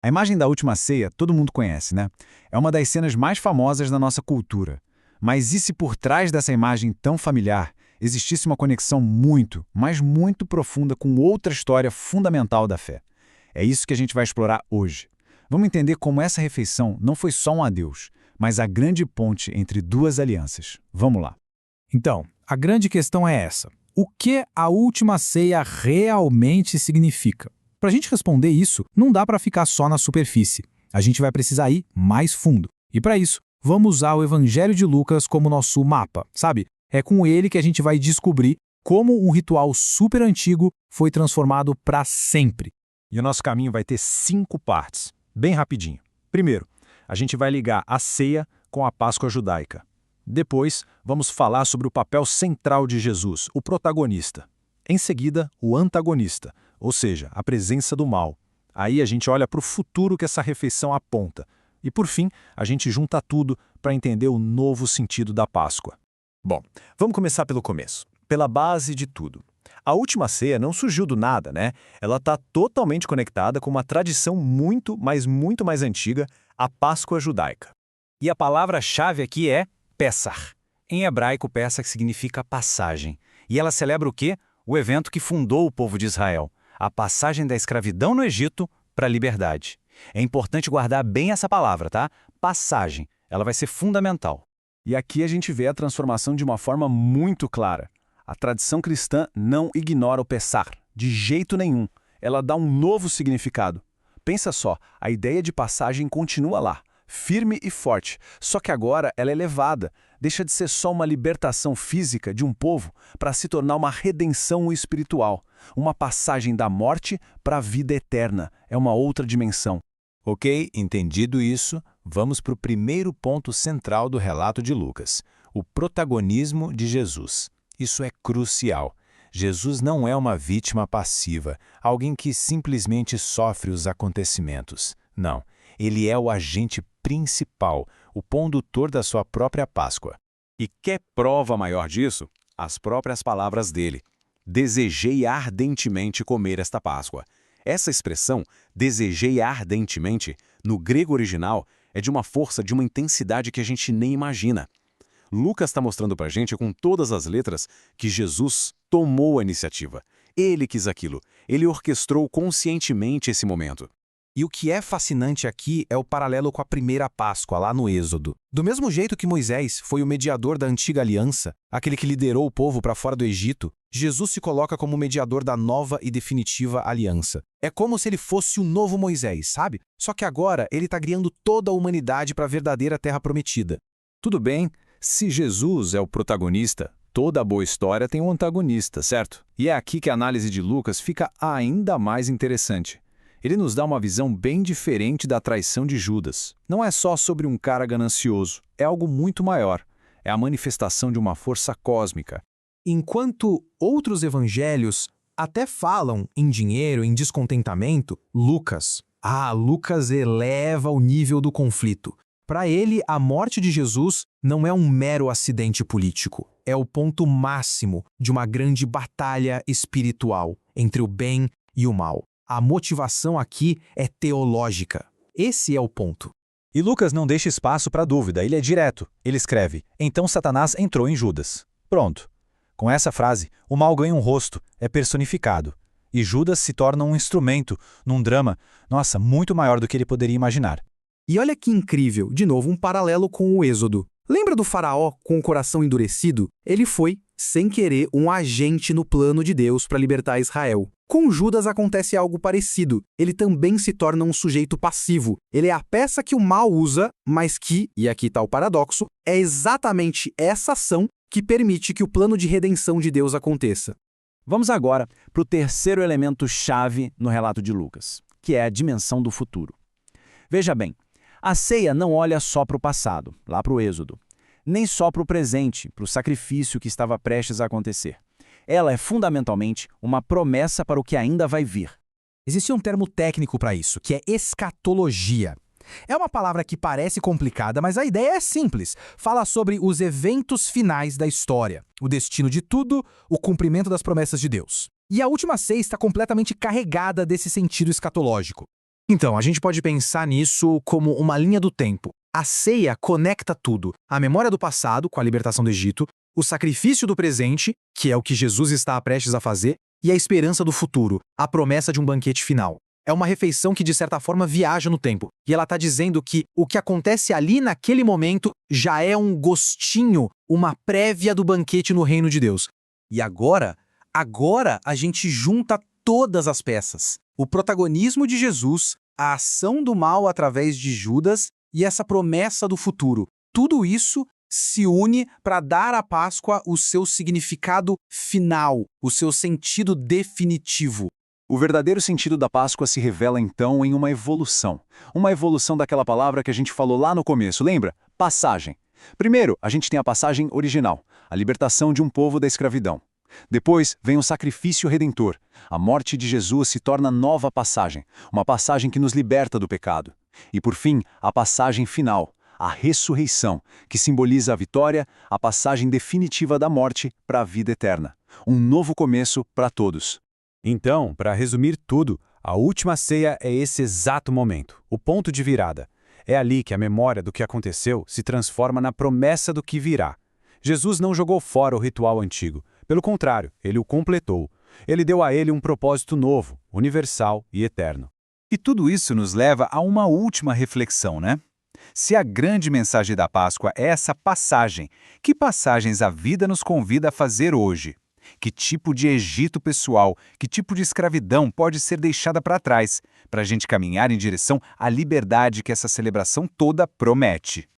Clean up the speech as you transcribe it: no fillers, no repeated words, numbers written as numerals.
A imagem da última ceia todo mundo conhece, né? É uma das cenas mais famosas da nossa cultura. Mas e se por trás dessa imagem tão familiar existisse uma conexão muito, mas muito profunda com outra história fundamental da fé? É isso que a gente vai explorar hoje. Vamos entender como essa refeição não foi só um adeus, mas a grande ponte entre duas alianças. Vamos lá. Então, a grande questão é essa. O que a última ceia realmente significa? Para a gente responder isso, não dá para ficar só na superfície. A gente vai precisar ir mais fundo. E para isso, vamos usar o Evangelho de Lucas como nosso mapa, sabe? É com ele que a gente vai descobrir como um ritual super antigo foi transformado para sempre. E o nosso caminho vai ter 5 partes, bem rapidinho. Primeiro, a gente vai ligar a ceia com a Páscoa judaica. Depois, vamos falar sobre o papel central de Jesus, o protagonista. Em seguida, o antagonista, ou seja, a presença do mal. Aí a gente olha para o futuro que essa refeição aponta. E por fim, a gente junta tudo para entender o novo sentido da Páscoa. Bom, vamos começar pelo começo, pela base de tudo. A última ceia não surgiu do nada, né? Ela está totalmente conectada com uma tradição muito mais antiga, a Páscoa judaica. E a palavra-chave aqui é Pessach. Em hebraico, Pessach significa passagem. E ela celebra o quê? O evento que fundou o povo de Israel, a passagem da escravidão no Egito para a liberdade. É importante guardar bem essa palavra, tá? Passagem. Ela vai ser fundamental. E aqui a gente vê a transformação de uma forma muito clara. A tradição cristã não ignora o Pessach, de jeito nenhum. Ela dá um novo significado. Pensa só, a ideia de passagem continua lá, firme e forte, só que agora ela é elevada, deixa de ser só uma libertação física de um povo para se tornar uma redenção espiritual, uma passagem da morte para a vida eterna, é uma outra dimensão. Ok, entendido isso, vamos para o primeiro ponto central do relato de Lucas, o protagonismo de Jesus. Isso é crucial. Jesus não é uma vítima passiva, alguém que simplesmente sofre os acontecimentos. Não, ele é o agente principal, o condutor da sua própria Páscoa. E quer prova maior disso? As próprias palavras dele. Desejei ardentemente comer esta Páscoa. Essa expressão, desejei ardentemente, no grego original, é de uma força, de uma intensidade que a gente nem imagina. Lucas está mostrando para a gente, com todas as letras, que Jesus tomou a iniciativa. Ele quis aquilo. Ele orquestrou conscientemente esse momento. E o que é fascinante aqui é o paralelo com a primeira Páscoa, lá no Êxodo. Do mesmo jeito que Moisés foi o mediador da antiga aliança, aquele que liderou o povo para fora do Egito, Jesus se coloca como mediador da nova e definitiva aliança. É como se ele fosse o novo Moisés, sabe? Só que agora ele está guiando toda a humanidade para a verdadeira terra prometida. Tudo bem, se Jesus é o protagonista, toda boa história tem um antagonista, certo? E é aqui que a análise de Lucas fica ainda mais interessante. Ele nos dá uma visão bem diferente da traição de Judas. Não é só sobre um cara ganancioso, é algo muito maior. É a manifestação de uma força cósmica. Enquanto outros evangelhos até falam em dinheiro, em descontentamento, Lucas eleva o nível do conflito. Para ele, a morte de Jesus não é um mero acidente político. É o ponto máximo de uma grande batalha espiritual entre o bem e o mal. A motivação aqui é teológica. Esse é o ponto. E Lucas não deixa espaço para dúvida, ele é direto. Ele escreve, então Satanás entrou em Judas. Pronto. Com essa frase, o mal ganha um rosto, é personificado. E Judas se torna um instrumento, num drama, muito maior do que ele poderia imaginar. E olha que incrível, de novo um paralelo com o Êxodo. Lembra do faraó com o coração endurecido? Ele foi, sem querer, um agente no plano de Deus para libertar Israel. Com Judas acontece algo parecido. Ele também se torna um sujeito passivo. Ele é a peça que o mal usa, mas que, e aqui está o paradoxo, é exatamente essa ação que permite que o plano de redenção de Deus aconteça. Vamos agora para o terceiro elemento-chave no relato de Lucas, que é a dimensão do futuro. Veja bem, a ceia não olha só para o passado, lá para o Êxodo, nem só para o presente, para o sacrifício que estava prestes a acontecer. Ela é fundamentalmente uma promessa para o que ainda vai vir. Existe um termo técnico para isso, que é escatologia. É uma palavra que parece complicada, mas a ideia é simples. Fala sobre os eventos finais da história, o destino de tudo, o cumprimento das promessas de Deus. E a última ceia está completamente carregada desse sentido escatológico. Então, a gente pode pensar nisso como uma linha do tempo. A ceia conecta tudo: a memória do passado, com a libertação do Egito, o sacrifício do presente, que é o que Jesus está prestes a fazer, e a esperança do futuro, a promessa de um banquete final. É uma refeição que, de certa forma, viaja no tempo. E ela está dizendo que o que acontece ali naquele momento já é um gostinho, uma prévia do banquete no reino de Deus. E agora a gente junta todas as peças. O protagonismo de Jesus, a ação do mal através de Judas e essa promessa do futuro. Tudo isso se une para dar à Páscoa o seu significado final, o seu sentido definitivo. O verdadeiro sentido da Páscoa se revela então em uma evolução. Uma evolução daquela palavra que a gente falou lá no começo, lembra? Passagem. Primeiro, a gente tem a passagem original, a libertação de um povo da escravidão. Depois vem o sacrifício redentor. A morte de Jesus se torna nova passagem, uma passagem que nos liberta do pecado. E por fim, a passagem final, a ressurreição, que simboliza a vitória, a passagem definitiva da morte para a vida eterna. Um novo começo para todos. Então, para resumir tudo, a última ceia é esse exato momento, o ponto de virada. É ali que a memória do que aconteceu se transforma na promessa do que virá. Jesus não jogou fora o ritual antigo. Pelo contrário, ele o completou. Ele deu a ele um propósito novo, universal e eterno. E tudo isso nos leva a uma última reflexão, né? Se a grande mensagem da Páscoa é essa passagem, que passagens a vida nos convida a fazer hoje? Que tipo de Egito pessoal, que tipo de escravidão pode ser deixada para trás, para a gente caminhar em direção à liberdade que essa celebração toda promete?